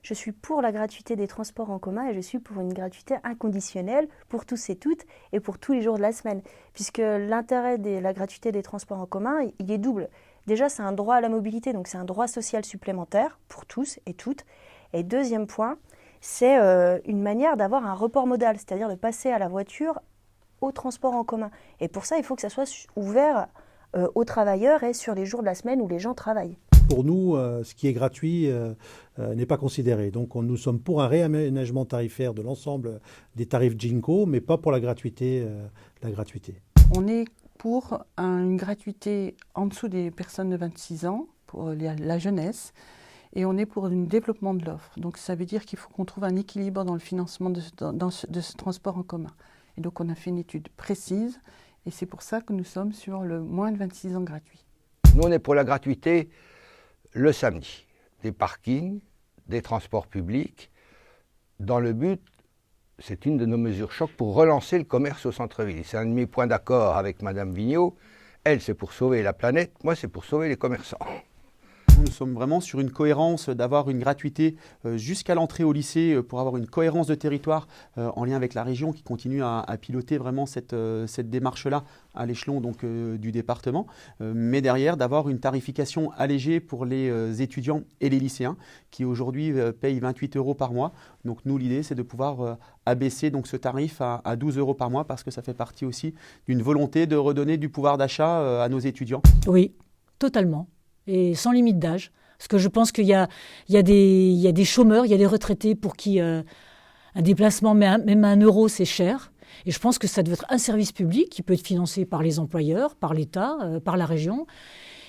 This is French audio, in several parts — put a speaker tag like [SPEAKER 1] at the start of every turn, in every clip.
[SPEAKER 1] je suis pour la gratuité des transports en commun et je suis pour une gratuité inconditionnelle pour tous et toutes et pour tous les jours de la semaine. Puisque l'intérêt de la gratuité des transports en commun, il est double. Déjà, c'est un droit à la mobilité, donc c'est un droit social supplémentaire pour tous et toutes. Et deuxième point, c'est une manière d'avoir un report modal, c'est-à-dire de passer à la voiture au transport en commun. Et pour ça, il faut que ça soit ouvert aux travailleurs et sur les jours de la semaine où les gens travaillent.
[SPEAKER 2] Pour nous, ce qui est gratuit n'est pas considéré. Donc nous sommes pour un réaménagement tarifaire de l'ensemble des tarifs Ginko, mais pas pour la gratuité.
[SPEAKER 3] On est pour une gratuité en dessous des personnes de 26 ans, pour la jeunesse, et on est pour un développement de l'offre. Donc ça veut dire qu'il faut qu'on trouve un équilibre dans le financement de ce transport en commun. Et donc on a fait une étude précise, et c'est pour ça que nous sommes sur le moins de 26 ans gratuit.
[SPEAKER 4] Nous, on est pour la gratuité le samedi, des parkings, des transports publics, dans le but, c'est une de nos mesures choc pour relancer le commerce au centre-ville. C'est un de mes points d'accord avec Madame Vigneault. Elle, c'est pour sauver la planète, moi, c'est pour sauver les commerçants.
[SPEAKER 5] Nous sommes vraiment sur une cohérence d'avoir une gratuité jusqu'à l'entrée au lycée pour avoir une cohérence de territoire en lien avec la région qui continue à piloter vraiment cette démarche-là à l'échelon donc du département. Mais derrière, d'avoir une tarification allégée pour les étudiants et les lycéens qui aujourd'hui payent 28 € par mois. Donc nous, l'idée, c'est de pouvoir abaisser donc, ce tarif à 12 € par mois parce que ça fait partie aussi d'une volonté de redonner du pouvoir d'achat à nos étudiants.
[SPEAKER 6] Oui, totalement. Et sans limite d'âge. Parce que je pense qu'il y a des chômeurs, il y a des retraités pour qui un déplacement, même à 1 €, c'est cher. Et je pense que ça doit être un service public qui peut être financé par les employeurs, par l'État, par la région.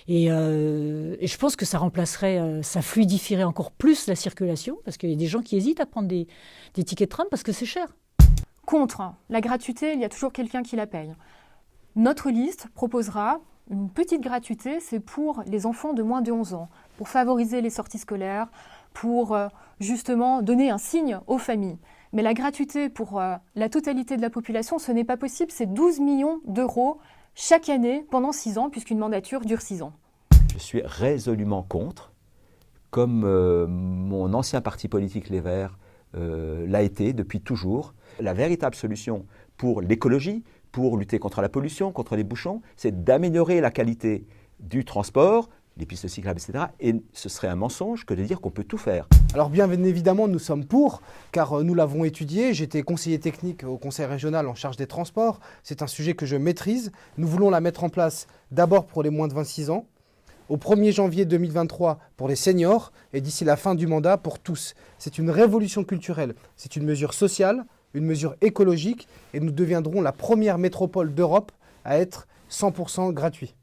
[SPEAKER 6] Et je pense que ça remplacerait, ça fluidifierait encore plus la circulation, parce qu'il y a des gens qui hésitent à prendre des tickets de tram parce que c'est cher.
[SPEAKER 7] Contre la gratuité, il y a toujours quelqu'un qui la paye. Notre liste proposera une petite gratuité, c'est pour les enfants de moins de 11 ans, pour favoriser les sorties scolaires, pour justement donner un signe aux familles. Mais la gratuité pour la totalité de la population, ce n'est pas possible, c'est 12 millions d'euros chaque année pendant 6 ans, puisqu'une mandature dure 6 ans.
[SPEAKER 8] Je suis résolument contre, comme mon ancien parti politique Les Verts l'a été depuis toujours. La véritable solution pour l'écologie, pour lutter contre la pollution, contre les bouchons, c'est d'améliorer la qualité du transport, les pistes cyclables, etc. Et ce serait un mensonge que de dire qu'on peut tout faire.
[SPEAKER 9] Alors bien évidemment, nous sommes pour, car nous l'avons étudié. J'étais conseiller technique au conseil régional en charge des transports. C'est un sujet que je maîtrise. Nous voulons la mettre en place d'abord pour les moins de 26 ans, au 1er janvier 2023 pour les seniors et d'ici la fin du mandat pour tous. C'est une révolution culturelle, c'est une mesure sociale, une mesure écologique et nous deviendrons la première métropole d'Europe à être 100% gratuit.